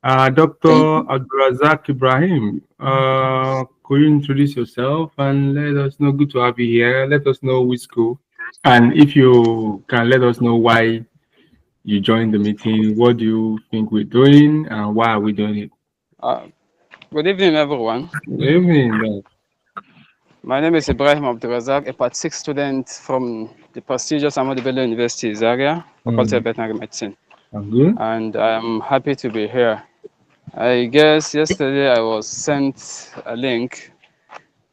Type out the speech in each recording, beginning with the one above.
Thank Dr. you. Abdulrazak Ibrahim, could you introduce yourself and let us know? Good to have you here. Let us know which school, and if you can let us know why you joined the meeting. What do you think we're doing, and why are we doing it? Uh, Good evening, everyone. Good evening. My name is Ibrahim Abdurazak, a Part 6 student from the prestigious Ahmadu Bello University, Zaria, Faculty of Veterinary Medicine. I'm good. And I'm happy to be here. I guess yesterday I was sent a link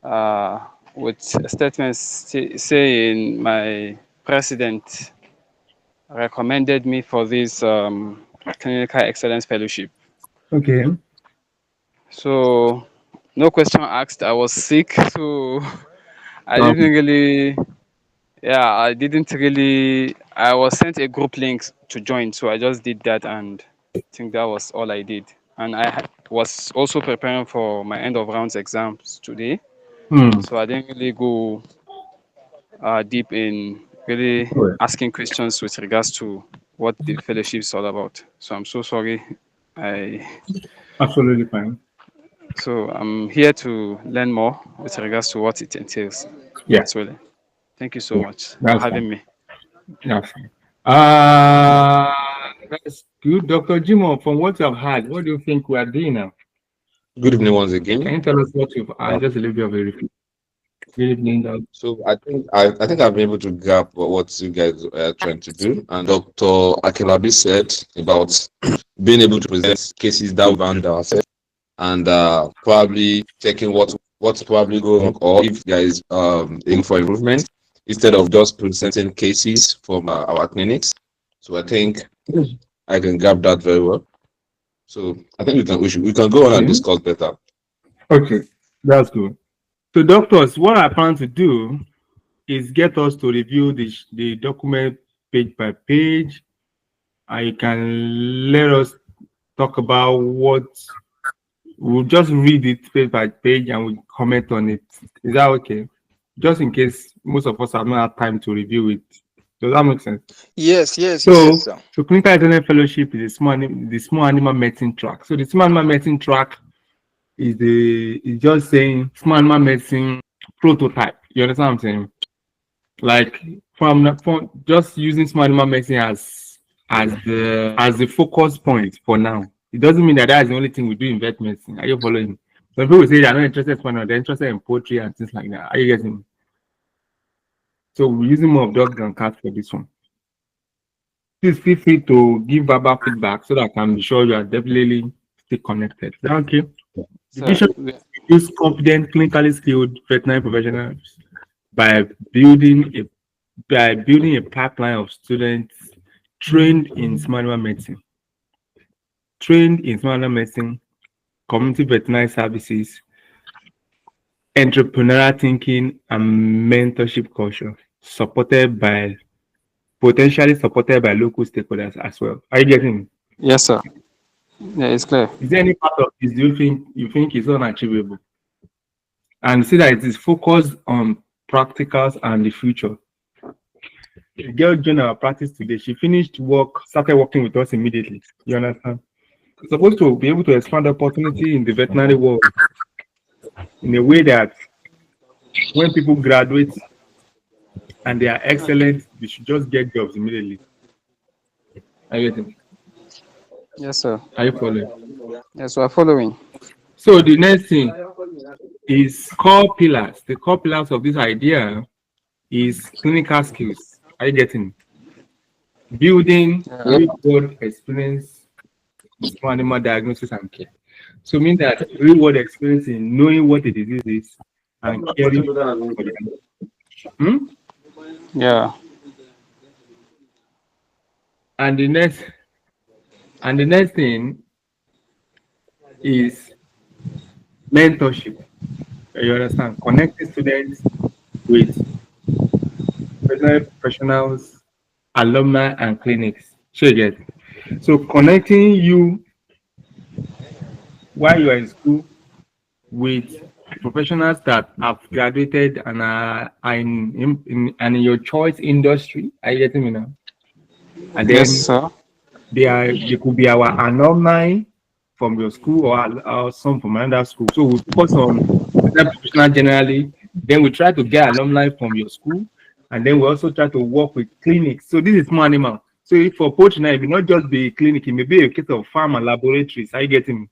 uh, with a statement saying my president recommended me for this Clinical Excellence Fellowship. Okay. So, no question asked. I was sick, so I Um, didn't really, yeah, I didn't really. I was sent a group link to join, so I just did that, and I think that was all I did. And was also preparing for my end of rounds exams today, hmm. so I didn't really go deep in really Good. asking questions with regards to what the fellowship is all about. So I'm so sorry. I Absolutely fine. So I'm here to learn more with regards to what it entails. Yeah. Actually, thank you so Yeah. much for That's fine. having me. That's fine. Uh, that's good. Dr. Jimo, from what you have heard, what do you think we are doing now? Good evening once Can again. you tell us what you've Uh, just a little bit of a review? Good evening, Doc. so I think I've been able to grab what you guys are trying to do. And Dr. Akilabi said about being able to present cases that we've found ourselves and probably checking what's probably going wrong or if there is room for improvement instead of just presenting cases from our clinics. So I think I can grab that very well. So I think we can go on and Okay. discuss better. Okay. That's good. So, doctors, what I plan to do is get us to review the document page by page. And you can let us talk about what we'll just read it page by page and we'll comment on it. Is that okay? Just in case most of us have not had time to review it. Does that make sense? Yes, yes, yes, So, sir. clinical excellence fellowship is the small animal medicine track. So, the small animal medicine track is just saying small animal medicine prototype. You understand what I'm saying? Like from just using small animal medicine as the focus point for now. It doesn't mean that that is the only thing we do in vet medicine. Are you following? Some people say they are not interested in small animal, they're interested in poultry and things like that. Are you getting me? So we're using more of dogs and cats for this one. Please feel free to give verbal feedback so that I can be sure you are definitely stay connected. Is that okay? The So vision is to use confident, clinically skilled veterinary professionals by building a pipeline of students trained in small animal medicine, community veterinary services, entrepreneurial thinking, and mentorship culture, potentially supported by local stakeholders as well. Are you getting me? yes, sir. Yeah, it's clear. Is there any part of this you think is unachievable? And see that it is focused on practicals and the future. The girl joined our practice today. She finished work, started working with us immediately. You understand? We're supposed to be able to expand opportunity in the veterinary world in a way that when people graduate and they are excellent, they should just get jobs immediately. Are you getting? Yes, sir. Are you following? Yes, we're following. So the next thing is core pillars. The core pillars of this idea is clinical skills. Are you getting? Building Yeah. real world experience in small animal diagnosis and care. So mean that real world experience in knowing what the disease is and caring for them. Hmm? Yeah. And the next thing is mentorship. You understand? Connecting students with veterinary professionals, alumni, and clinics. So you get. So connecting you while you are in school with professionals that have graduated and are in your choice industry. Are you getting me now? And Yes, then sir. they could be our alumni from your school or some from another school. So we focus on professional generally. Then we try to get alumni from your school, and then we also try to work with clinics. So this is more animal. So if for poultry now, it may not just be a clinic, it may be a case of farm and laboratories. Are you getting me?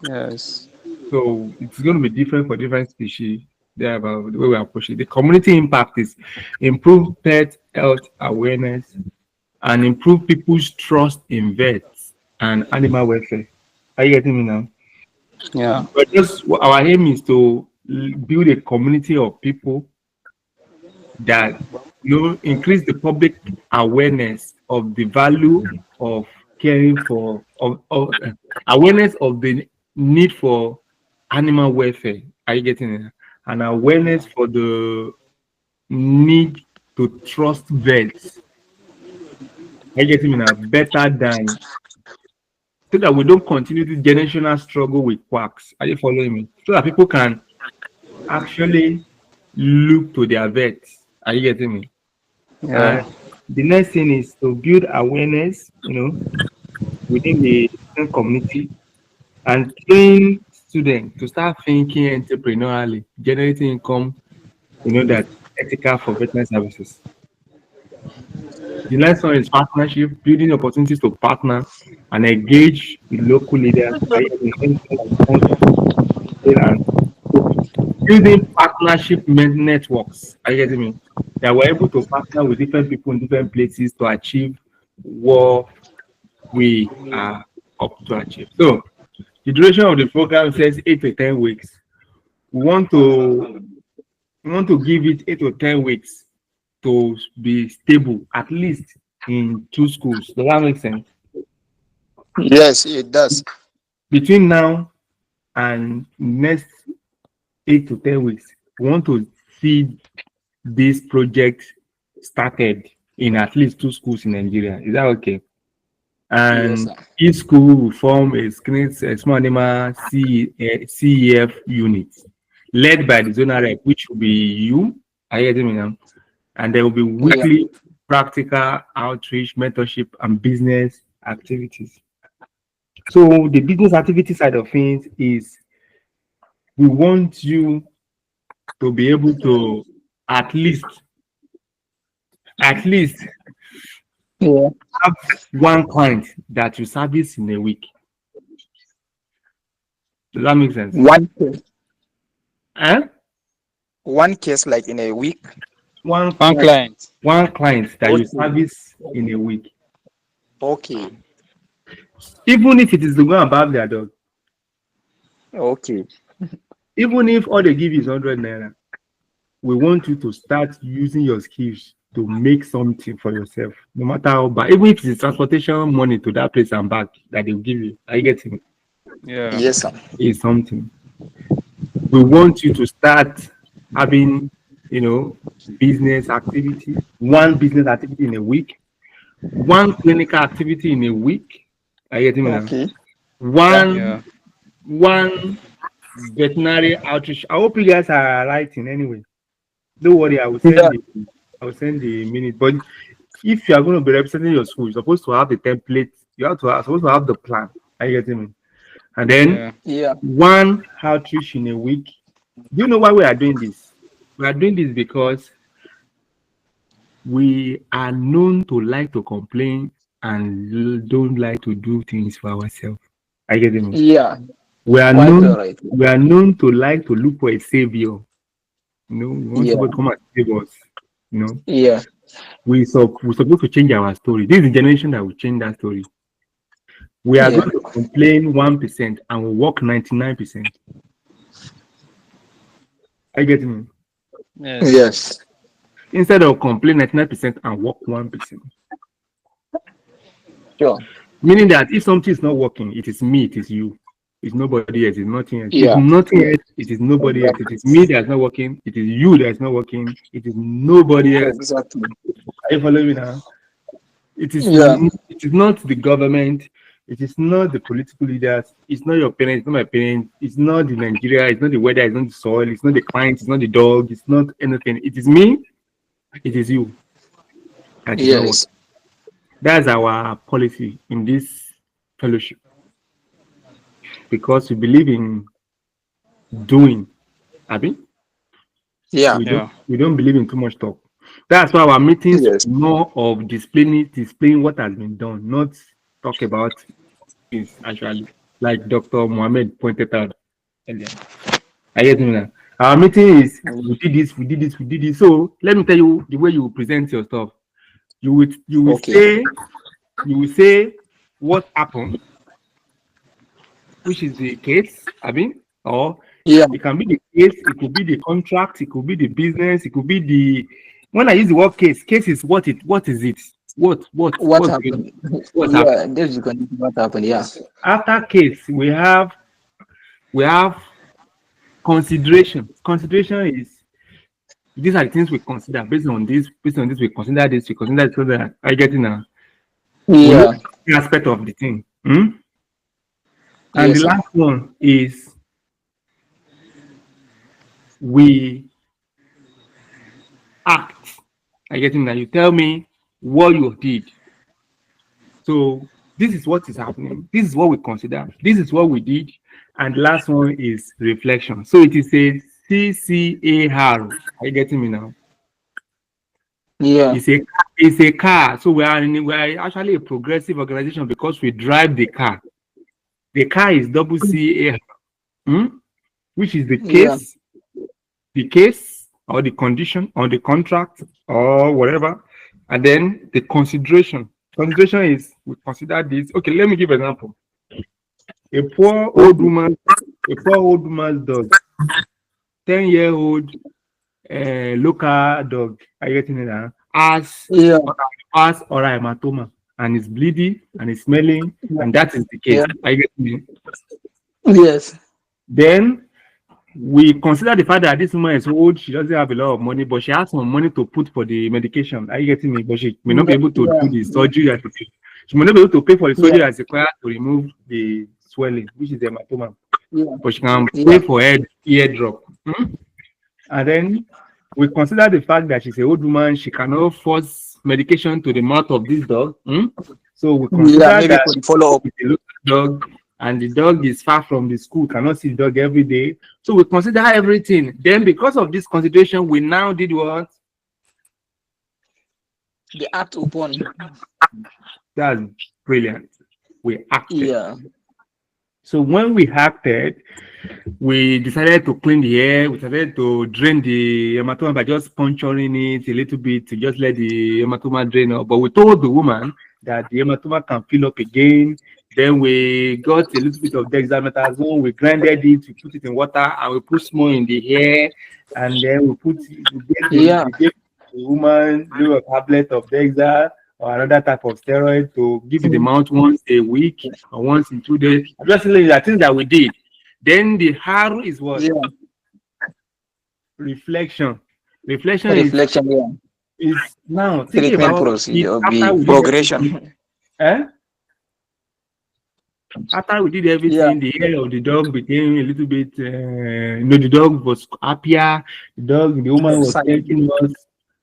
Yes. So it's going to be different for different species. There about the way we approach it. The community impact is improve pet health awareness and improve people's trust in vets and animal welfare. Are you getting me now? Yeah. But just our aim is to build a community of people that increase the public awareness of the value of caring for awareness of the need for animal welfare. Are you getting it? And awareness for the need to trust vets. Are you getting me now? Better than so that we don't continue this generational struggle with quacks. Are you following me? So that people can actually look to their vets. Are you getting me? Yeah. The next thing is to build awareness, within the community and train students to start thinking entrepreneurially, generating income, that's ethical for veterinary services. The next one is partnership, building opportunities to partner and engage with local leaders, and building partnership networks. Are you getting me? That we're able to partner with different people in different places to achieve what we are up to achieve. So the duration of the program says 8 to 10 weeks. We want to give it 8 to 10 weeks to be stable, at least in 2 schools. Does that make sense? Yes, it does. Between now and next 8 to 10 weeks, we want to see this project started in at least 2 schools in Nigeria. Is that okay? And Yes, each school will form a small animal CEF unit led by the zonal rep, which will be you. Are you getting me now? And there will be weekly practical outreach, mentorship, and business activities. So the business activity side of things is we want you to be able to at least have one client that you service in a week. Does that make sense? One case. One case like in a week. One client. One client that you service in a week. Okay. Even if it is to go about their dog. Okay. Even if all they give you is 100 naira, we want you to start using your skills to make something for yourself, no matter how bad. Even if it's transportation money to that place and back that they'll give you. Are you getting it? Yeah. Yes, sir. It's something. We want you to start having, business activity, one business activity in a week, one clinical activity in a week. Are you getting me? Okay. One veterinary outreach. I hope you guys are writing anyway. Don't worry, I will send the minute. But if you are going to be representing your school, you're supposed to have the template. Supposed to have the plan. Are you getting me? And then one outreach in a week. Do you know why we are doing this? We are doing this because we are known to like to complain and don't like to do things for ourselves. Are you getting me? Yeah. We are known to like to look for a savior. We want somebody to come and save us. Yeah. We're supposed to change our story. This is the generation that will change that story. We are going to complain 1% and we work 99%. Are you getting me? Yes. Instead of complain 99% and work 1%. Sure. Meaning that if something is not working, it is me, it is you. It's nobody else, it's nothing else. Yeah. It's nothing else, it is nobody else. It is me that's not working, it is you that's not working, it is nobody else. Exactly. Are you following me now? It is not the government, it is not the political leaders, it's not your parents, it's not my parents, it's not the Nigeria, it's not the weather, it's not the soil, it's not the clients, it's not the dog, it's not anything. It is me, it is you. Yes. That's our policy in this fellowship. because we believe in doing. Abi? Yeah. We don't believe in too much talk. That's why our meetings Yes. more of displaying what has been done, not talk about things actually, like Dr. Mohammed pointed out earlier. I get me now. Our meeting is we did this, we did this, we did this. So let me tell you the way you present your stuff. You will Okay. say what happened, which is the case, I mean, or Yeah. it can be the case, it could be the contract, it could be the business, it could be the. When I use the word case is what is it? What What happened? what Yeah, happened? this is going to be what happened. Yeah. After case, we have consideration. Consideration is these are the things we consider based on this, we consider this, we consider so that I get it now. We look Yeah. at the aspect of the thing. And Yes, the sir. last one is we act. I get it now. You tell me what you did. So this is what is happening. This is what we consider. This is what we did. And the last one is reflection. So it is a CCAR. Are you getting me now? Yeah. It's a car. So we are actually a progressive organization because we drive the car. The car is CCAR, which is the case or the condition or the contract or whatever. And then the consideration. Consideration is we consider this. Okay, let me give an example. A poor old woman's dog, 10-year-old local dog, are you getting it now? Has oral hematoma and is bleeding and is smelling, and that is the case. Yeah. Are you getting it? Yes. Then we consider the fact that this woman is old, she doesn't have a lot of money, but she has some money to put for the medication. Are you getting me? But she may not be able to do the surgery. She may not be able to pay for the surgery as required to remove the swelling, which is the hematoma. Yeah. But she can pay for ear drop. And then we consider the fact that she's an old woman, she cannot force medication to the mouth of this dog. So we consider maybe that for the follow-up. it's a local dog and the dog is far from the school, cannot see the dog every day. So we consider everything. Then because of this consideration, we now did what? The act upon. That's brilliant. We acted. Yeah. So when we acted, we decided to clean the air. We decided to drain the hematoma by just puncturing it a little bit to just let the hematoma drain up. But we told the woman that the hematoma can fill up again. Then we got a little bit of dexamethasone. We grinded it. We put it in water and we put more in the hair. And then we gave the woman a tablet of Dexa or another type of steroid to give it the mouth once a week or once in 2 days. Obviously, the things that we did. Then the HAR is what? Yeah. Reflection. Reflection is now thinking treatment about procedure, progression. After we did everything, Yeah. the hair of the dog became a little bit, the dog was happier. The woman was thanking us.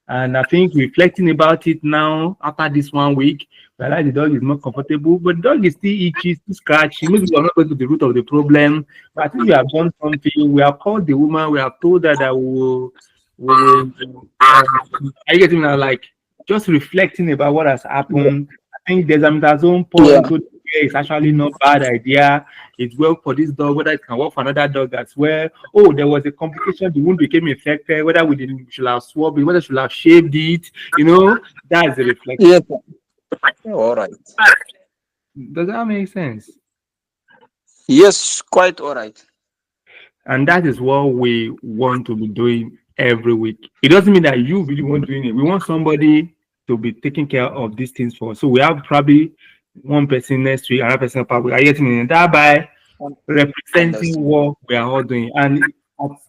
And I think reflecting about it now, after this 1 week, realize the dog is more comfortable, but the dog is still itchy, still scratchy. Maybe we are not going to the root of the problem. But I think we have done something. We have called the woman. We have told her that we will are you getting now? Like just reflecting about what has happened. I think there's dexamethasone pouring into the hair is actually not a bad idea. It worked for this dog, whether it can work for another dog as well. Oh, there was a complication, the wound became infected, whether we should have swabbed it, whether we should have shaved it, that's the reflection. Yes. All right. Does that make sense? Yes, quite all right. And that is what we want to be doing every week. It doesn't mean that you really want doing it. We want somebody to be taking care of these things for us. So we have probably one person next week, another person probably are getting in that by representing what we are all doing. And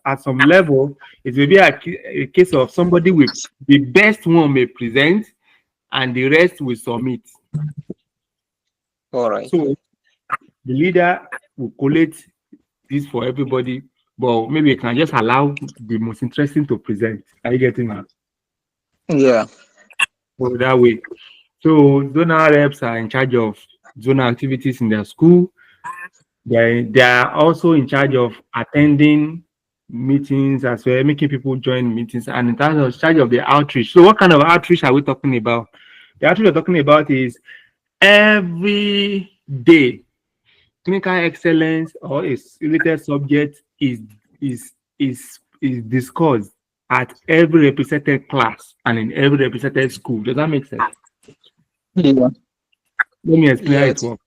at some level, it will be a case of somebody with the best one may present and the rest will submit. All right. So the leader will collate this for everybody, but maybe you can just allow the most interesting to present. Are you getting that? Yeah. So that way. So zonal reps are in charge of zonal activities in their school. They are also in charge of attending meetings as well, making people join meetings, and in terms of charge of the outreach. So, what kind of outreach are we talking about? The outreach we're talking about is every day clinical excellence or a related subject is discussed at every represented class and in every represented school. Does that make sense? Yeah. Let me explain how it Yes. works.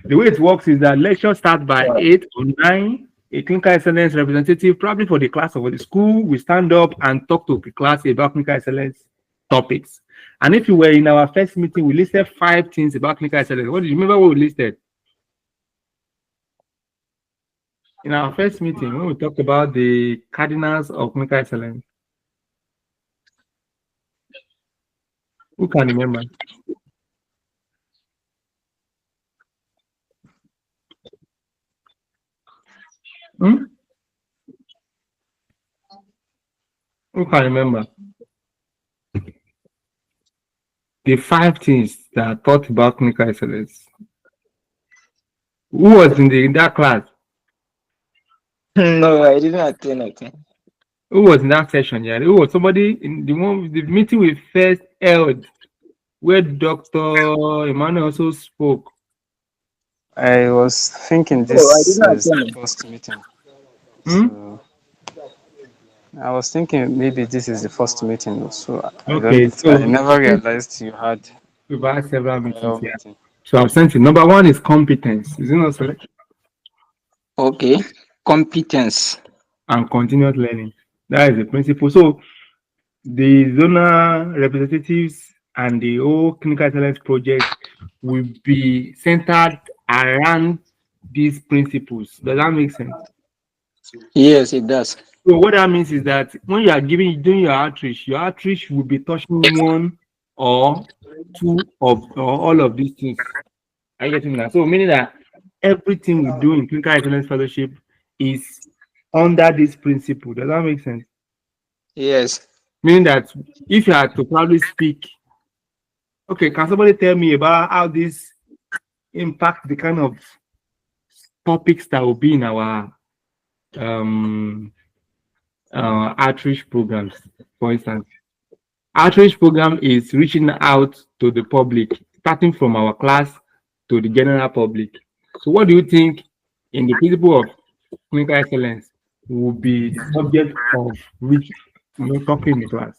The way it works is that lectures start by 8 or 9. A clinical excellence representative, probably for the class or for the school, will stand up and talk to the class about clinical excellence topics. And if you were in our first meeting, we listed 5 things about clinical excellence. What do you remember what we listed? In our first meeting, when we talked about the cardinals of clinical excellence, who can remember? Hmm? Who can remember? The 5 things that are taught about clinical excellence. Who was in that class? No, I didn't attend. I think. Who was in that session? Yeah, who was somebody in the meeting we first held where Dr. Emmanuel also spoke. I was thinking Oh, I this didn't is the attend. first meeting. Hmm? So I was thinking maybe this is the first meeting. So Okay, I so never realized you had we've had several prior meetings here. meeting. So I've sent it. Number 1 is competence. Is it not so? Okay. Competence. And continuous learning. That is the principle. So the zonal representatives and the whole clinical excellence project will be centered around these principles. Does that make sense? Yes, it does. So what that means is that when you are doing your outreach will be touching 1 or 2 of or all of these things. Are you getting that? So meaning that everything we do in clinical excellence fellowship is under this principle. Does that make sense? Yes. Meaning that if you are to probably speak, okay, can somebody tell me about how this impact the kind of topics that will be in our outreach programs? For instance, outreach program is reaching out to the public, starting from our class to the general public. So what do you think in the principle of clinical excellence will be the subject of which talking in the class?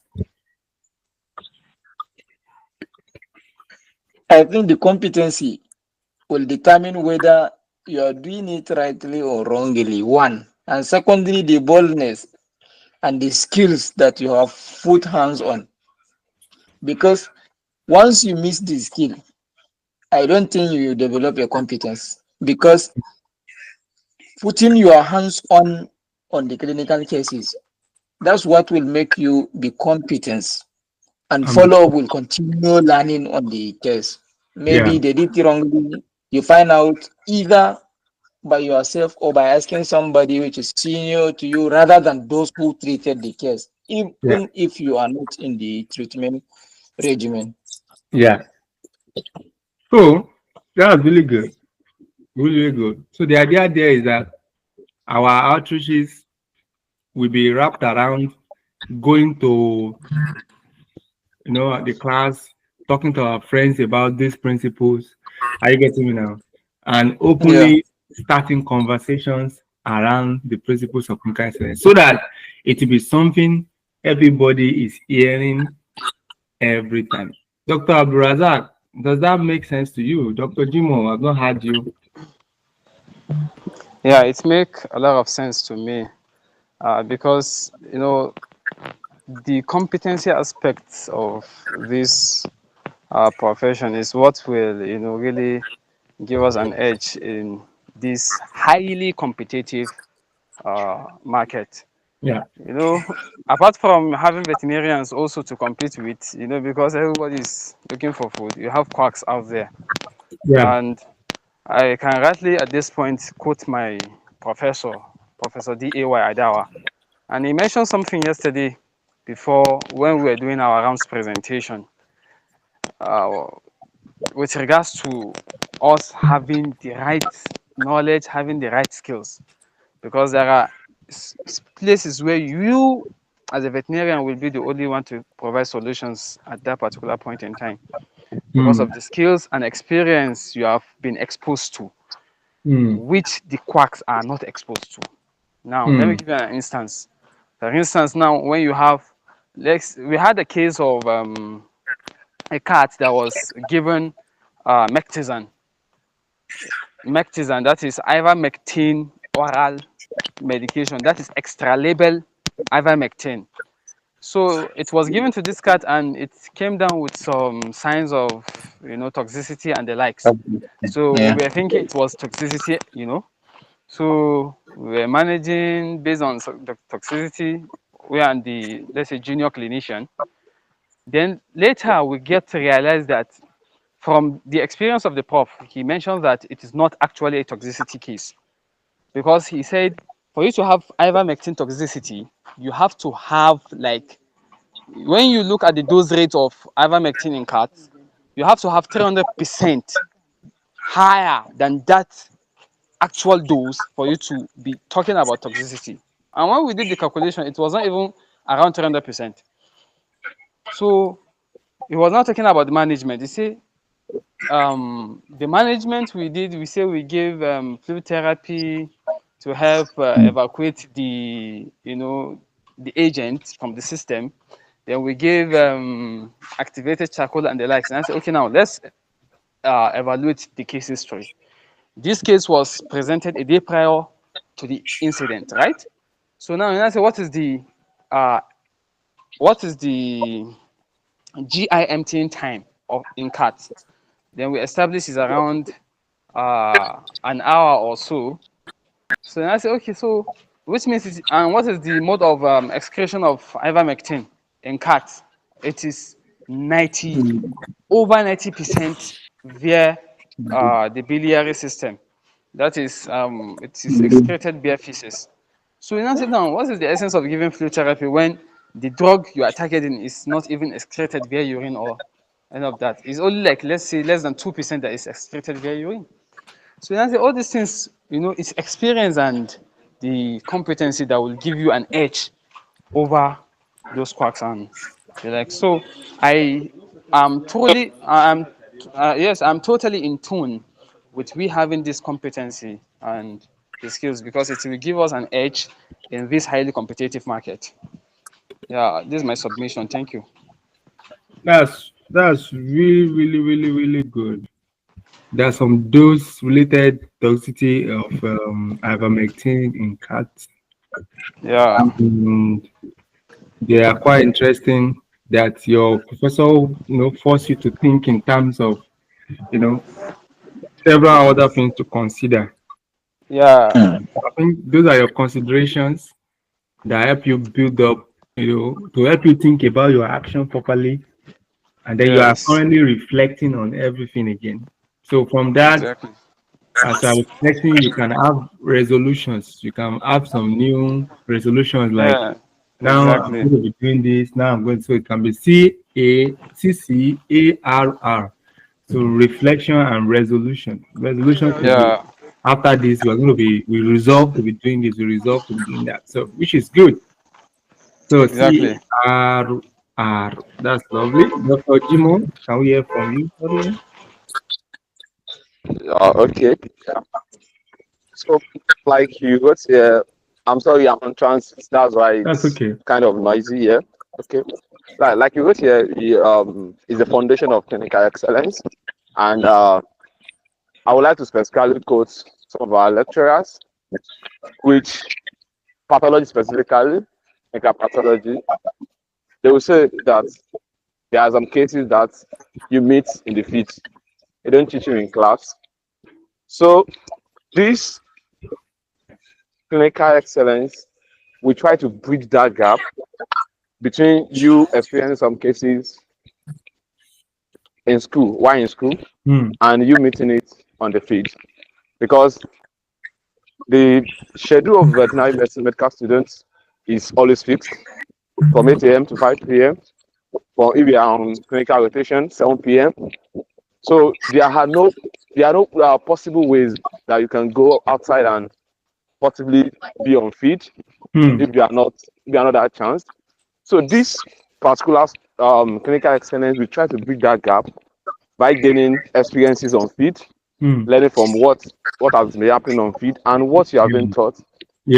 I think the competency will determine whether you are doing it rightly or wrongly. 1. And secondly, the boldness and the skills that you have put hands on. Because once you miss the skill, I don't think you will develop your competence. Because putting your hands on the clinical cases, that's what will make you be competent. And Um, follow up will continue learning on the case. yeah, Maybe they did it wrongly. You find out either by yourself or by asking somebody which is senior to you rather than those who treated the case, yeah, even if you are not in the treatment regimen. yeah. So that's really good. Really good. So the idea there is that our outreaches will be wrapped around going to the class, talking to our friends about these principles. Are you getting me now? And Yeah. openly starting conversations around the principles of clinical excellence so that it will be something everybody is hearing every time. Dr. Abdurazak, does that make sense to you? Dr. Jimo, I've not heard you. Yeah, it make a lot of sense to me because the competency aspects of this profession is what will really give us an edge in this highly competitive market. Yeah, Apart from having veterinarians also to compete with, because everybody is looking for food, you have quacks out there. yeah, And I can rightly at this point quote my professor, Professor D.A.Y. Adawa. And he mentioned something yesterday before when we were doing our rounds presentation uh, with regards to us having the right knowledge, having the right skills, because there are places where you, as a veterinarian, will be the only one to provide solutions at that particular point in time, because of the skills and experience you have been exposed to, which the quacks are not exposed to. Now, let me give you an instance. For instance, now when you have, we had a case of a cat that was given mectizan. Mectizan, that is ivermectin oral medication, that is extra label ivermectin. So it was given to this cat and it came down with some signs of, toxicity and the likes. So we were thinking it was toxicity, So we were managing based on the toxicity. We are the, let's say, junior clinician. Then later we get to realize that from the experience of the prof, he mentioned that it is not actually a toxicity case, because he said for you to have ivermectin toxicity, you have to have, like, when you look at the dose rate of ivermectin in cats, you have to have 300% higher than that actual dose for you to be talking about toxicity. And when we did the calculation, it was not even around 300%. So he was not talking about the management. He said the management we did, we say we gave fluid therapy to help evacuate the, the agent from the system. Then we gave activated charcoal and the likes. And I said, okay, now let's evaluate the case history. This case was presented a day prior to the incident, right? So now I say, what is the GIMT time in cats? Then we establish is around an hour or so. So then I say, okay, so which means and what is the mode of excretion of ivermectin in cats? It is over 90% via the biliary system. That is, it is excreted via feces. So we now say, now, what is the essence of giving fluid therapy when the drug you are targeting is not even excreted via urine or any of that? It's only like, let's say, less than 2% that is excreted via urine. So we now say all these things, it's experience and the competency that will give you an edge over those quacks and the like. So I am totally, yes, I'm totally in tune with we having this competency and the skills, because it will give us an edge in this highly competitive market. Yeah, this is my submission. Thank you. That's really good. There's some dose related toxicity of ivermectin in cats. Yeah. And they are quite interesting that your professor, force you to think in terms of, several other things to consider. Yeah. I think those are your considerations that help you build up, to help you think about your action properly. And then you are currently reflecting on everything again. So from that, exactly. as you're reflecting, you can have resolutions. You can have some new resolutions like, now exactly. I'm going to be doing this. Now I'm going to, so it can be CACCARR. So reflection and resolution. Resolution could be, after this, we resolve to be doing this, we resolve to be doing that. So which is good. So exactly. CRR, that's lovely. Dr. Jimo, can we hear from you? Okay. So, like you got here, I'm sorry, I'm on transit. That's why it's okay. Kind of noisy here. Okay. Like you got here, is the foundation of clinical excellence, and I would like to specifically quote some of our lecturers, which pathology specifically, clinical pathology, they will say that there are some cases that you meet in the field. They don't teach you in class. So this clinical excellence, we try to bridge that gap between you experiencing some cases in school, and you meeting it on the field. Because the schedule of veterinary medicine medical students is always fixed from 8 a.m. to 5 p.m. For if you are on clinical rotation, 7 p.m. So there are no possible ways that you can go outside and possibly be on feed if you are not that chance. So this particular clinical excellence, we try to bridge that gap by gaining experiences on feed, learning from what has been happening on feed and what you have been taught.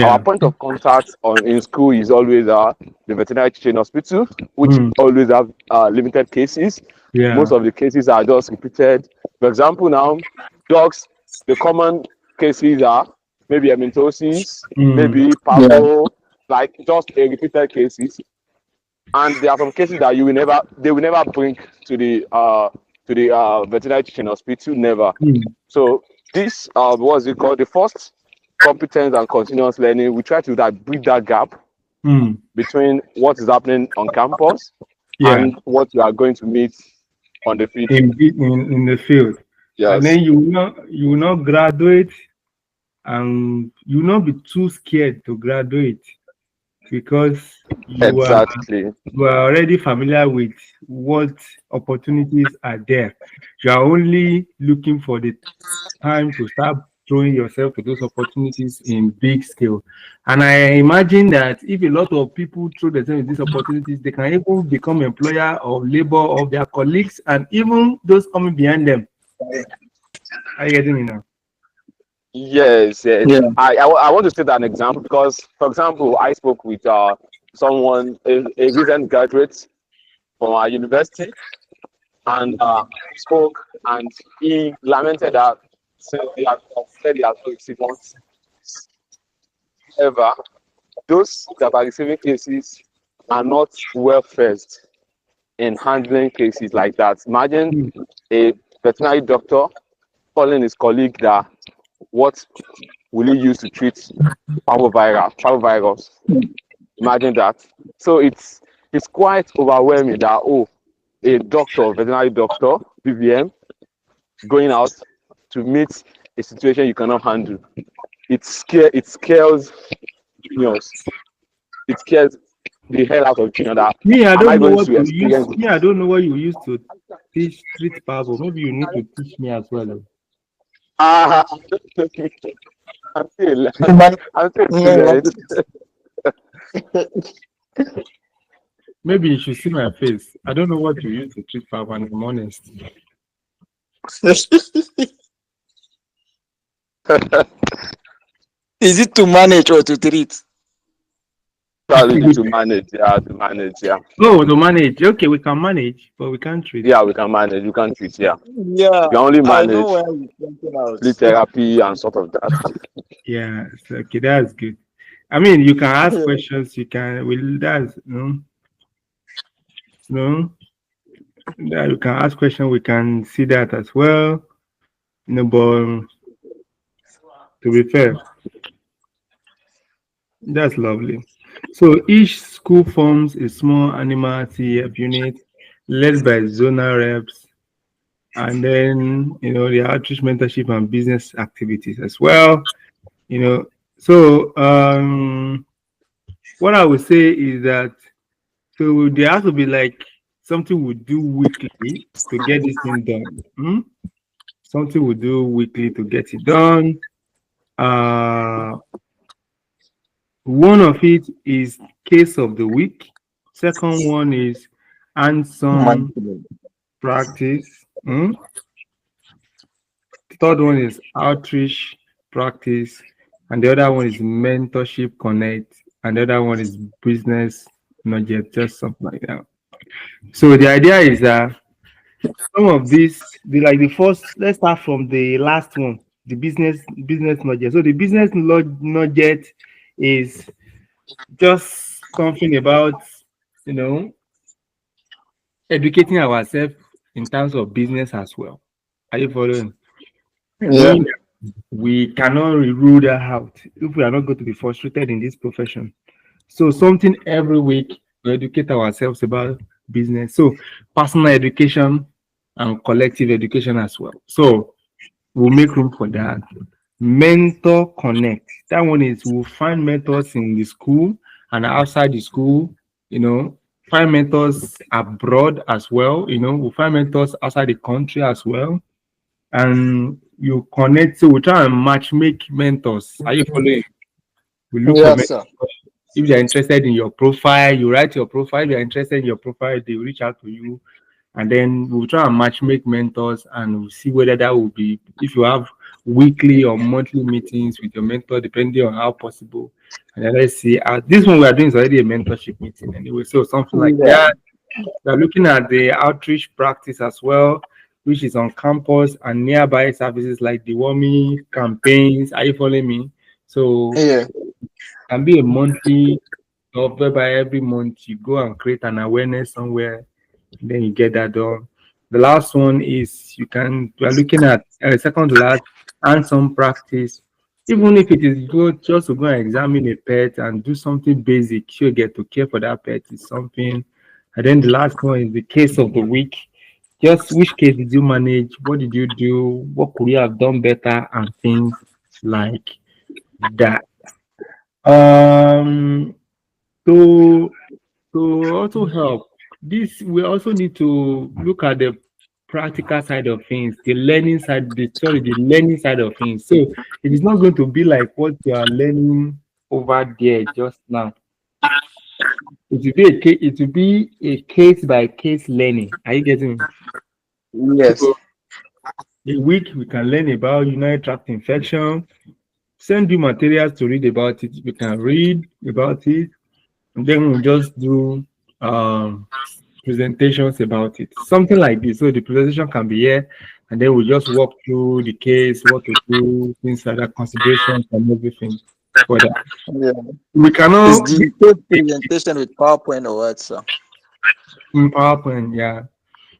Our point of contact in school is always the veterinary teaching hospital, which always have limited cases. Most of the cases are just repeated. For example, now dogs, the common cases are maybe hematosis, maybe parvo, like just a repeated cases. And there are some cases that they will never bring to the veterinary teaching hospital, never. So this what's it called? The first competence and continuous learning. We try to bridge that gap between what is happening on campus and what you are going to meet on the field. In the field. Yes. And then you will not graduate, and you will not be too scared to graduate because you are already familiar with what opportunities are there. You are only looking for the time to start throwing yourself to those opportunities in big scale. And I imagine that if a lot of people throw themselves in these opportunities, they can even become employer of labor of their colleagues and even those coming behind them. Are you getting me now? Yes. I want to state an example because, for example, I spoke with someone, a recent graduate from our university, and spoke, and he lamented that since he had said he has not received one. However, those that are receiving cases are not well versed in handling cases like that. Imagine a veterinary doctor calling his colleague that, what will he use to treat parvovirus? Imagine that. So it's quite overwhelming that a doctor, veterinary doctor, VVM, going out to meet a situation you cannot handle. It scares the hell out of you. That I don't know what you use. I don't know what you use to treat parvo. Maybe you need to teach me as well. I'm still Maybe you should see my face. I don't know what you use to treat parvo, and I'm honest. Is it to manage or to treat? Probably to manage, yeah. Oh, to manage. Okay, we can manage, but we can't treat. Yeah, we can manage. We can't treat. Yeah. Yeah. We can only manage. I know where you're thinking out. Therapy and sort of that. Yeah. So, okay, that's good. I mean, you can ask questions. You can. That's that you can ask questions. We can see that as well. But to be fair, that's lovely. So each school forms a small animal CEF unit led by zonal reps, and then the outreach, mentorship, and business activities as well. So what I would say is that there has to be like something we do weekly to get this thing done. Something we do weekly to get it done. One of it is case of the week. Second one is hands-on practice. Third one is outreach practice, and the other one is mentorship connect, and the other one is business nugget, just something like that. So the idea is that some of these, the first, let's start from the last one, the business nugget. So the business nugget is just something about educating ourselves in terms of business as well. Are you following? Yeah. We cannot rule that out if we are not going to be frustrated in this profession. So something every week to educate ourselves about business. So personal education and collective education as well. So we'll make room for that. Mentor connect. That one is we'll find mentors in the school and outside the school, find mentors abroad as well. We'll find mentors outside the country as well. And you connect, so we try and match make mentors. Are you following? We look for Yes, mentors. sir. If they're interested in your profile, you write your profile. If they're interested in your profile, they will reach out to you. And then we'll try and match make mentors, and we'll see whether that will be, if you have weekly or monthly meetings with your mentor, depending on how possible. And then let's see. This one we are doing is already a mentorship meeting anyway. So something like Yeah. that. We're looking at the outreach practice as well, which is on campus and nearby services like the warming campaigns. Are you following me? So Yeah. can be a monthly stuff whereby every month you go and create an awareness somewhere, then you get that done. The last one is we are looking at second to last hands-on practice. Even if it is good just to go and examine a pet and do something basic, you get to care for that pet is something. And then the last one is the case of the week. Just which case did you manage? What did you do? What could you have done better? And things like that. Um, to also help, this we also need to look at the practical side of things, the learning side of things. So it is not going to be like what you are learning over there just now. It will be a case by case learning. Are you getting me? Yes. So a week we can learn about urinary tract infection. Send you materials to read about it. We can read about it, and then we'll just do presentations about it. Something like this. So the presentation can be here, and then we'll just walk through the case, what to do, things like that, considerations and everything for that. Yeah. We Is cannot the code presentation with PowerPoint or what, sir? in PowerPoint, yeah.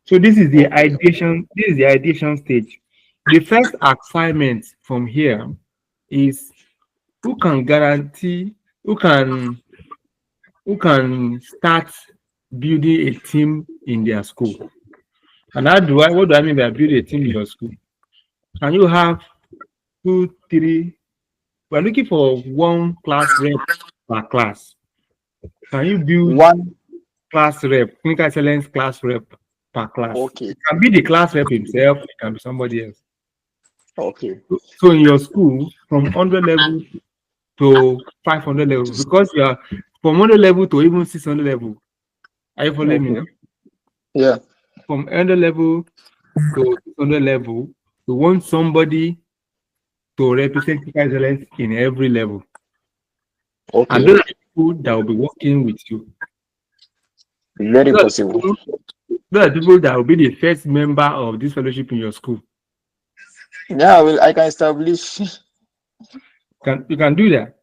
So this is the ideation stage. The first assignment from here is who can guarantee, who can start building a team in their school. And what do I mean by building a team in your school? Can you have 2, 3? We're looking for one class rep per class. Can you build One. class rep, clinical excellence class rep per class? Okay. It can be the class rep himself, it can be somebody else. Okay. So in your school, from 100 level to 500 level, because you are from 100 level to even 600 level. Are you following me now? Yeah. From 100 level to 600 level, you want somebody to represent clinical excellence in every level. Okay. And those are the people that will be working with you. Very possible. Those are people that will be the first member of this fellowship in your school. Yeah, well, I can establish. You can do that.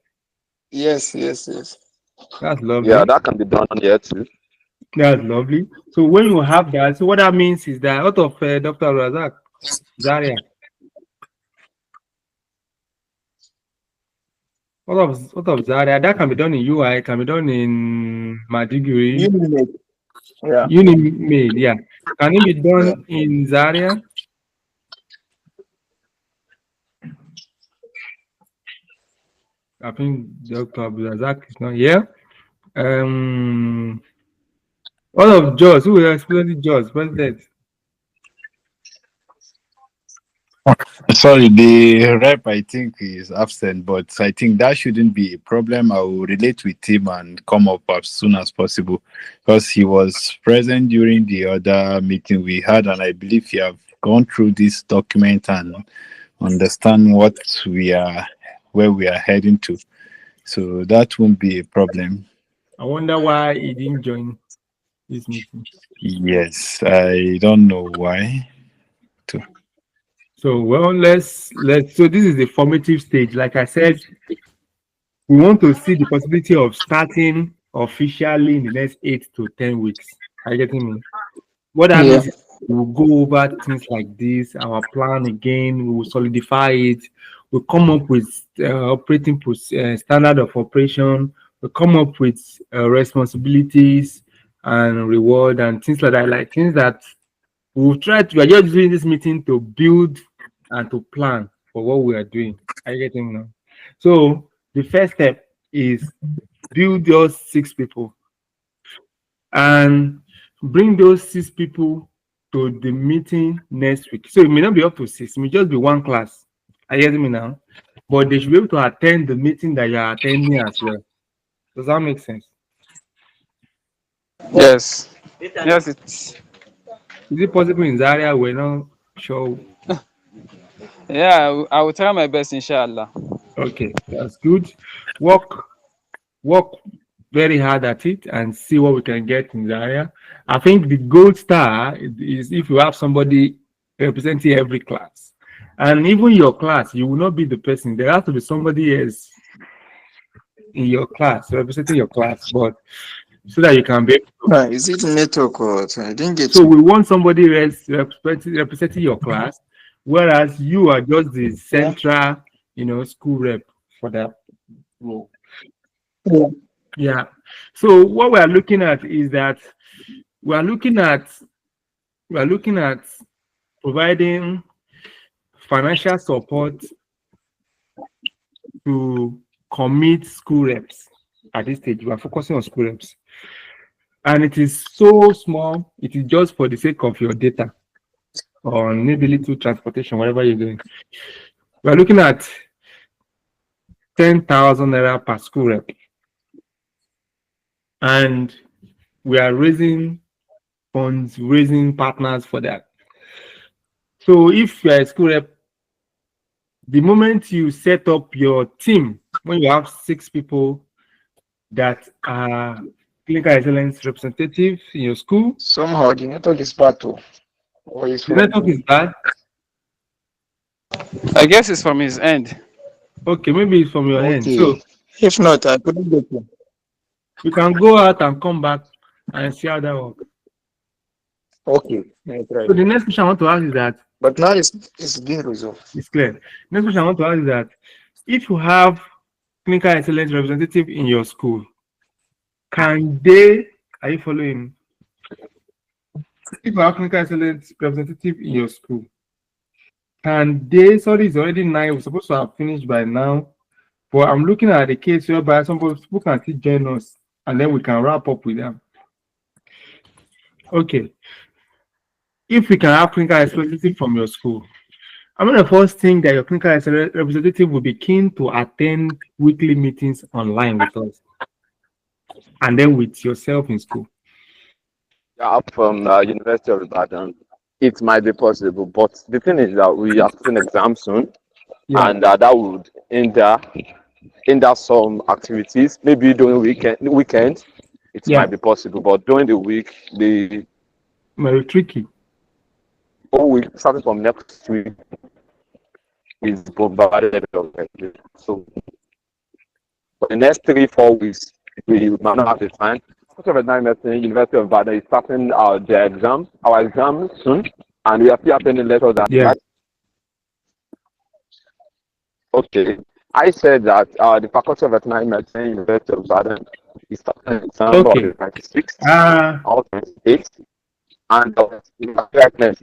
Yes. That's lovely. Yeah, that can be done here too. That's lovely. So when you have that, so what that means is that out of Dr. Razak Zaria, out of Zaria, that can be done in UI, can be done in Madiguri, Unimate, yeah. Can it be done in Zaria? I think Dr. Razak is not here. All of Jaws, who will explain Jaws? President. Sorry, the rep I think is absent, but I think that shouldn't be a problem. I will relate with him and come up as soon as possible because he was present during the other meeting we had, and I believe he have gone through this document and understand where we are heading to. So that won't be a problem. I wonder why he didn't join this meeting. Yes, I don't know why. So well, let's so this is the formative stage. Like I said, we want to see the possibility of starting officially in the next 8 to 10 weeks. Are you getting me? What that means is we'll go over things like this, our plan again, we will solidify it, we'll come up with operating standard of operation, we'll come up with responsibilities and reward and things like that, like things that we're just doing this meeting to build and to plan for what we are doing. Are you getting me now? So the first step is build those 6 people. and bring those 6 people to the meeting next week. So it may not be up to 6, it may just be one class. Are you getting me now? But they should be able to attend the meeting that you are attending as well. Does that make sense? Yes. Yes, it's. Is it possible in Zaria? We're not sure. Yeah, I will try my best, inshallah. Okay, that's good. Work very hard at it and see what we can get in Zaria. I think the gold star is if you have somebody representing every class. And even your class, you will not be the person. There has to be somebody else in your class representing your class, but so that you can be. Is it network or what? I didn't get So you. we want somebody else representing your class, whereas you are just the central, school rep for that role. Yeah. So what we are looking at is that we are looking at providing financial support to commit school reps at this stage. We are focusing on school reps. And it is so small, it is just for the sake of your data or maybe little transportation, whatever you're doing. We are looking at 10,000 naira per school rep. And we are raising funds, raising partners for that. So if you are a school rep, the moment you set up your team, when you have 6 people that are clinical excellence representatives in your school. Somehow the network is bad too. The network is bad. I guess it's from his end. Okay, maybe it's from your end. So if not, I couldn't get you. You can go out and come back and see how that works. Okay, that's right. So the next question I want to ask is that. But now it's being resolved. It's clear. Next question I want to ask is that if you have clinical excellence representative in your school, can they? Are you following? If you have clinical excellence representative in your school, can they? Sorry, it's already 9. We're supposed to have finished by now. But I'm looking at the case whereby some people can still join us and then we can wrap up with them. Okay. If we can have clinical representative from your school, I'm going to first think that your clinical representative will be keen to attend weekly meetings online with us and then with yourself in school. Yeah, from University of Ibadan, it might be possible, but the thing is that we are starting exam soon, and that would hinder some activities. Maybe during weekend, it might be possible, but during the week, the very tricky. Whole week, starting from next week, is bombarded. So for the next 3-4 weeks, we might not have the time. University of Ibadan is starting our exam soon, and we are still attending letters. Okay, I said that the Faculty of Veterinary Medicine, University of Ibadan, is starting an exam on the 26th or 28th, and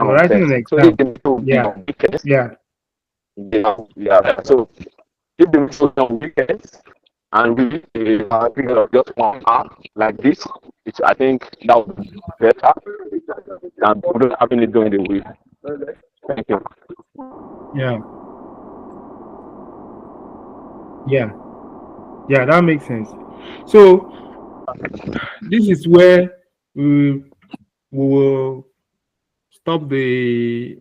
writing an exam. So if the mission on weekends and we have just 1 hour like this, which I think that would be better than having it during the week. Thank you. Yeah, that makes sense. So this is where we will stop the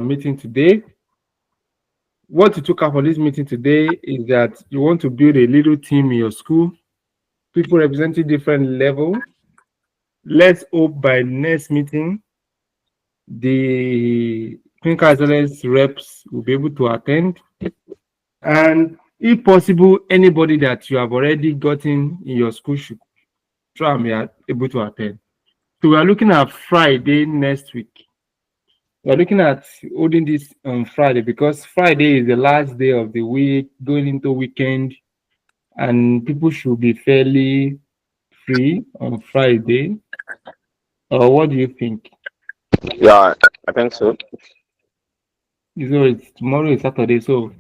meeting today. What you took out for this meeting today is that you want to build a little team in your school, people representing different levels. Let's hope by next meeting, the clinical excellence reps will be able to attend. And if possible, anybody that you have already gotten in your school should try and be able to attend. So we are looking at Friday next week. We're looking at holding this on Friday because Friday is the last day of the week, going into weekend, and people should be fairly free on Friday. Or what do you think? Yeah, I think so. So tomorrow is Saturday, so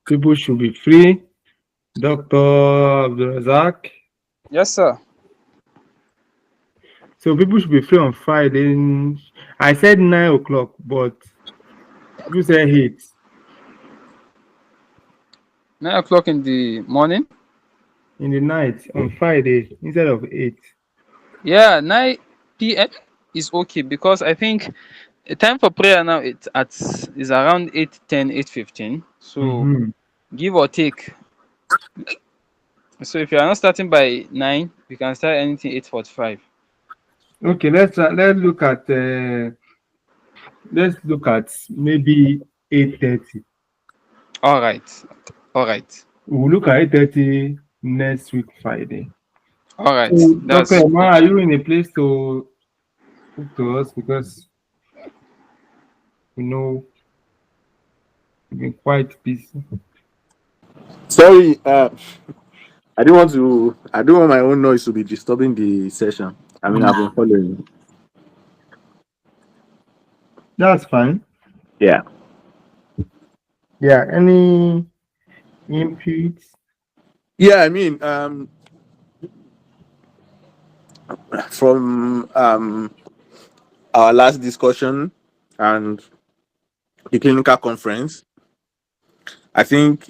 people should be free. Dr. Abdulrazak? Yes, sir. So people should be free on Friday. I said 9 o'clock, but you said 8. 9 o'clock in the morning? In the night on Friday instead of 8. Yeah, 9 p.m. is okay because I think the time for prayer now is around 8:10, 8:15. So give or take. So if you are not starting by 9, we can start anything 8:45. Okay, let's look at maybe 8:30. All right. We'll look at 8:30 next week Friday. All right. So, That's Dr. Emma, are you in a place to talk to us? Because you've been quite busy. Sorry, I don't want my own noise to be disturbing the session. I mean, I've been following. That's fine. Yeah. Yeah. Any inputs? Yeah, I mean, from our last discussion and the clinical conference, I think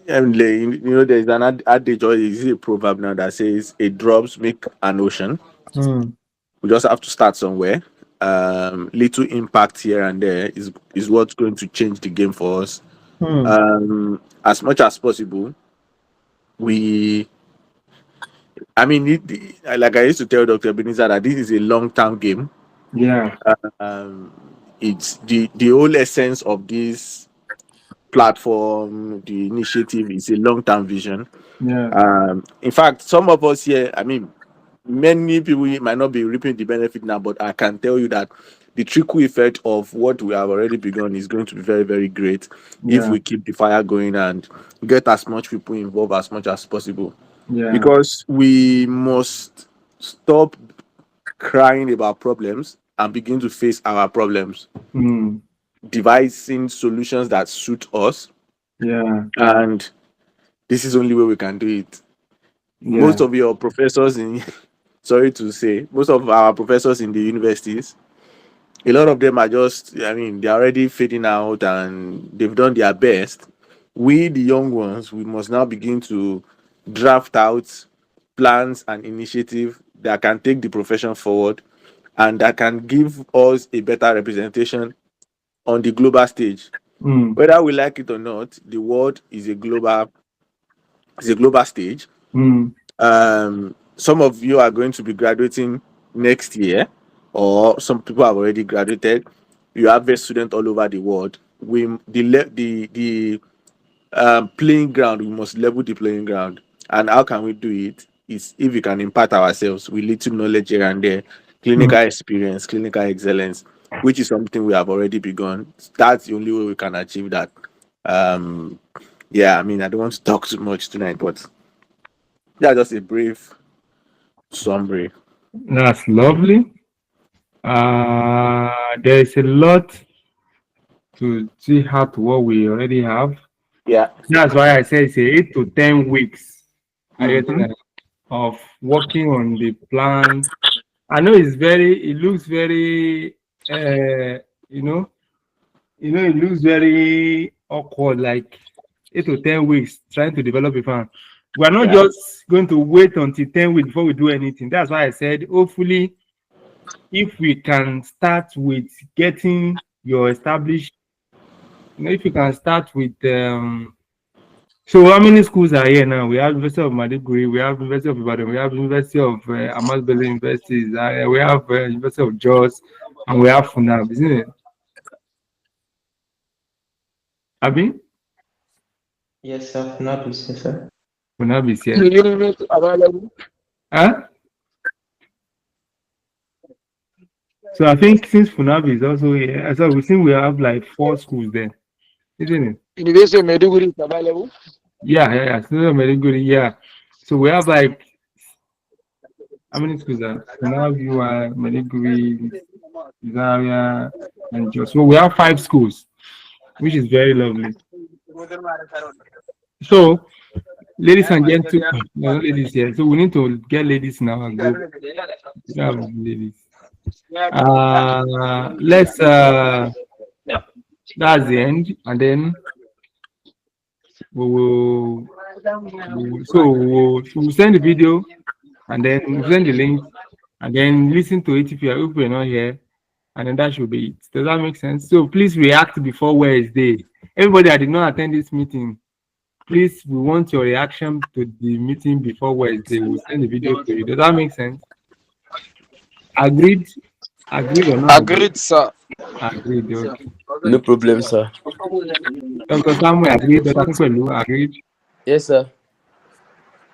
there's an adage or is it a proverb now that says a drops make an ocean. We just have to start somewhere. Little impact here and there is what's going to change the game for us. As much as possible, like I used to tell Dr. Ebenezer that this is a long-term game. Yeah. It's the whole essence of this platform, the initiative is a long-term vision. Yeah. In fact, some of us here, many people might not be reaping the benefit now, but I can tell you that the trickle effect of what we have already begun is going to be very, very great if we keep the fire going and get as much people involved as much as possible. Yeah. Because we must stop crying about problems and begin to face our problems. Devising solutions that suit us. Yeah. And this is the only way we can do it. Yeah. Most of your professors most of our professors in the universities, a lot of them are they're already fading out and they've done their best. We, the young ones, we must now begin to draft out plans and initiatives that can take the profession forward and that can give us a better representation on the global stage. Whether we like it or not, the world is a global stage. Some of you are going to be graduating next year, or some people have already graduated. You have a student all over the world. The playing ground, we must level the playing ground. And how can we do it? Is if we can impart ourselves with little knowledge here and there, clinical experience, clinical excellence, which is something we have already begun. That's the only way we can achieve that. I don't want to talk too much tonight, but just a brief summary. That's lovely. There is a lot to see how to what we already have. Yeah. That's why I said it's 8 to 10 weeks of working on the plan. I know it looks very it looks very awkward, like 8 to 10 weeks trying to develop a plan. We're not just going to wait until 10 weeks before we do anything. That's why I said, hopefully, if we can start with getting your established, if you can start with, so how many schools are here now? We have University of Maiduguri, we have University of Ibadan, we have University of Ahmadu Bello Universities, we have University of Jos, and we have FUNAB, isn't it? Abi? Yes, sir. FUNAB is here, sir. FUNAB is here. Available. Huh? So I think since FUNAB is also here, so we think we have like 4 schools there, isn't it? University of Maiduguri is available. Yeah. So Maiduguri, yeah. So we have like how many schools are FUNAB, UI, Maiduguri, Zaria, and Jos. So we have 5 schools, which is very lovely. So Ladies and gentlemen, no, not ladies here. So we need to get ladies in our group. We have ladies. Let's that's the end, and then we'll send the video, and then we'll send the link, and then listen to it if you're not here, and then that should be it. Does that make sense? So please react before Wednesday. Everybody that did not attend this meeting, please, we want your reaction to the meeting before Wednesday. We'll send the video to you. Does that make sense? Agreed? Agreed or not? Agreed, sir. Agreed. Okay. No problem, sir. Dr. Samuel agreed. Dr. Kwelu agreed. Yes, sir.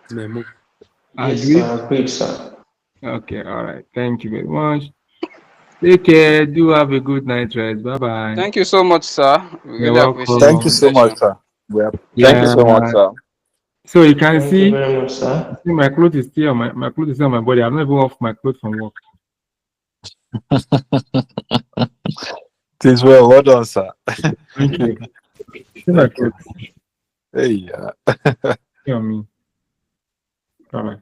Agreed. Yes, sir. Agreed, sir. Okay, all right. Thank you very much. Take care. Do have a good night rest. Bye bye. Thank you so much, sir. We You're really welcome. appreciate Thank you so much, sir. Thank you so much, sir. So you can Thank see, you very much, sir. my clothes is still on my clothes is on my body. I'm not even off my clothes from work. It is well done, sir. Thank you. See my clothes. Hey, yeah. See on me. All right.